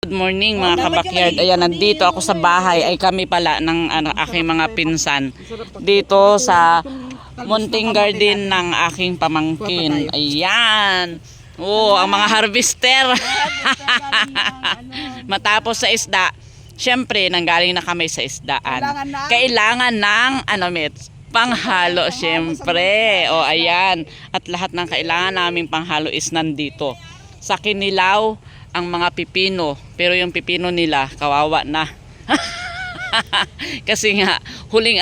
Good morning mga kabakyard. Ayan, nandito ako sa bahay. Ay kami pala ng aking mga pinsan. Dito sa munting garden ng aking pamangkin. Ayan. Oh, ang mga harvester. Matapos sa isda, syempre nanggaling na kami sa isdaan. Kailangan ng panghalo syempre. O ayan. At lahat ng kailangan naming panghalo is nandito. Sa Kinilaw ang mga pipino, pero yung pipino nila kawawa na. Kasi nga huling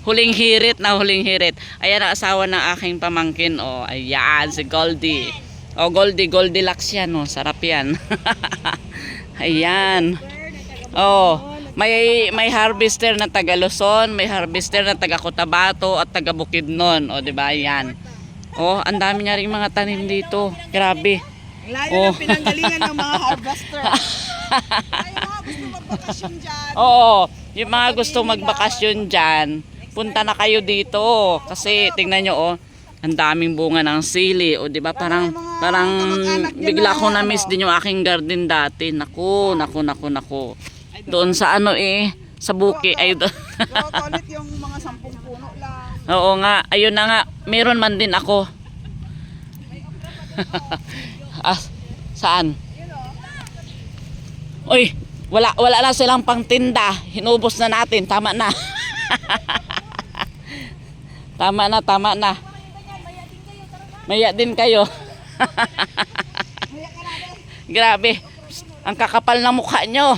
huling hirit. Ayan ang asawa ng aking pamangkin. Oh, ayan si Goldie. Oh, Goldilocks yan, oh, sarap yan. Ayan. Oh, may harvester na taga Luzon, may harvester na taga Cotabato at taga Bukidnon. Oh, di ba? Ayan. Oh, ang dami niya ring mga tanim dito. Grabe. Layo ng pinanggalingan ng mga harvester. Oo, yung mga gusto magbakasyon dyan, punta na kayo dito. Kasi tingnan nyo, oh, ang daming bunga ng sili. O, diba? Parang bigla ko na-miss din yung aking garden dati. Naku. Doon sa sa buki. Ay, doon. Ulit yung mga 10 puno lang. Oo nga, ayun na nga. Meron man din ako. Saan? Uy, wala na silang pangtinda. Hinubos na natin. Tama na. Tama na. Maya din kayo. Grabe. Ang kakapal ng mukha nyo.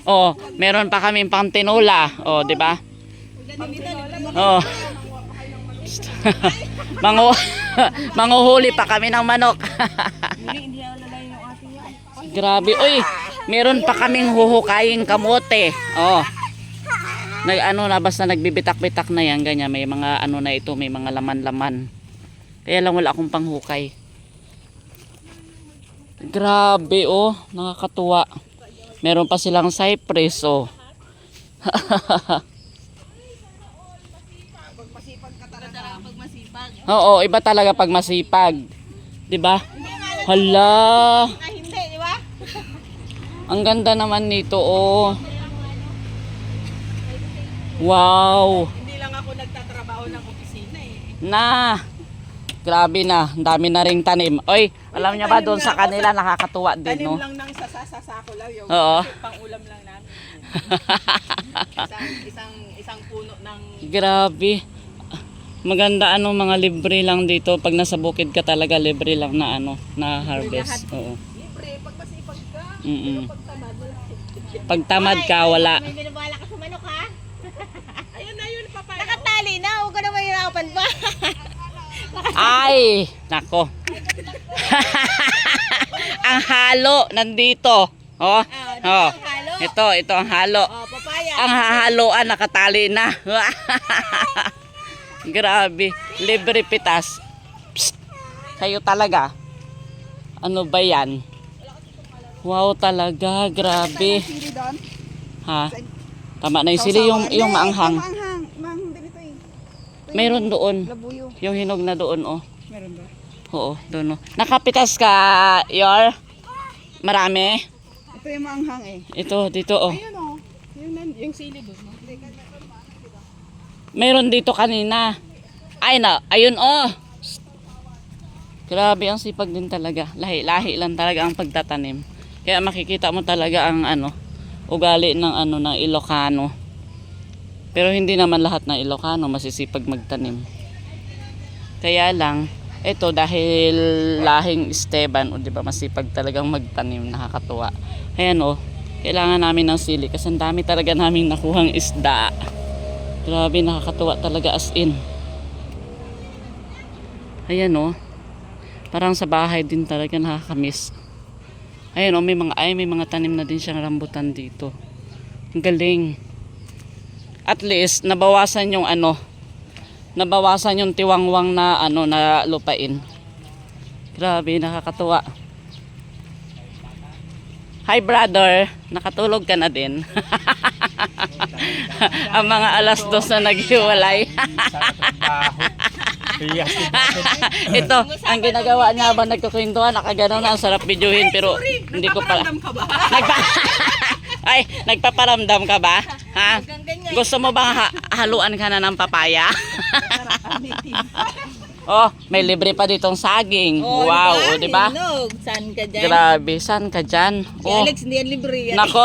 Oh, meron pa kaming pangtinola. Oh, di ba? Oh. Manguhuli pa kami ng manok. Grabe. Uy, meron pa kaming huhukaying kamote. Oh. Basta nagbibitak-bitak na yan, ganyan. May mga na ito, may mga laman-laman. Kaya lang wala akong panghukay. Grabe, oh. Nakakatuwa. Meron pa silang cypress, oh. Oo, iba talaga pag masipag. 'Di ba? Hala. Ang ganda naman nito, oh. Wow. Hindi lang ako nagtatrabaho ng opisina eh. Grabe na, ang dami na ring tanim. Oy, alam niya ba doon sa kanila nakakatuwa din, no? Tanim lang ng sasako lang yung pang-ulam lang namin. isang puno ng Grabe. Maganda mga libre lang dito pag nasa bukid ka talaga, libre lang na na harvest. Oo. libre pag masipag ka. Pag tamad wala. Pag tamad ka wala. May binabala ka sa manok, ha? Ayun papaya. Nakatali na, huwag ka na mahirapan pa. Ay, nako. Ang halo nandito. Oh. Oh. Ito ang halo. Oh, papaya. Ang hahaloan nakatali na. Grabe, libre pitas. Psst. Kayo talaga. Ano ba yan? Wow talaga, grabe. Sili doon. Ha? Tama na yung sili, yung maanghang. Maanghang din ito eh. Meron doon. Labuyo. Yung hinog na doon, oh. Meron ba? Oo, doon, oh. Nakapitas ka, Yor? Marami? Ito yung maanghang eh. Ito, dito, oh. Ayun oh. Yung sili doon. No? Meron dito kanina. Ayun, oh. Grabe, ang sipag din talaga. Lahi lang talaga ang pagtatanim. Kaya makikita mo talaga ang ugali ng ng Ilocano. Pero hindi naman lahat ng Ilocano masisipag magtanim. Kaya lang, ito dahil lahing Esteban, o di ba, masipag talagang magtanim, nakakatuwa. Ayan, oh. Kailangan namin ng sili kasi ang dami talaga naming nakuhang isda. Grabe, nakakatuwa talaga as in. Ayan, oh. Parang sa bahay din talaga nakakamiss. Ayan, oh, may mga tanim na din siyang rambutan dito. Ang galing. At least nabawasan yung tiwangwang na na lupain. Grabe, nakakatuwa. Hi brother, nakatulog ka na din. Ang mga 2:00 na naghiwalay. Ito, ang ginagawa niya habang nagkukwentuhan, nakagano na, ang sarap videohin, pero hindi ko pa... Nagpaparamdam ka ba? Ay, nagpaparamdam ka ba? Ha? Hanggang ganyan. Gusto mo bang haluan ka na ng papaya? Oh, may libre pa ditong saging. Wow, o, di ba? Hinog. Saan ka dyan? Grabe, saan ka dyan? Si Oh, Alex, hindi yan libre yan. nako.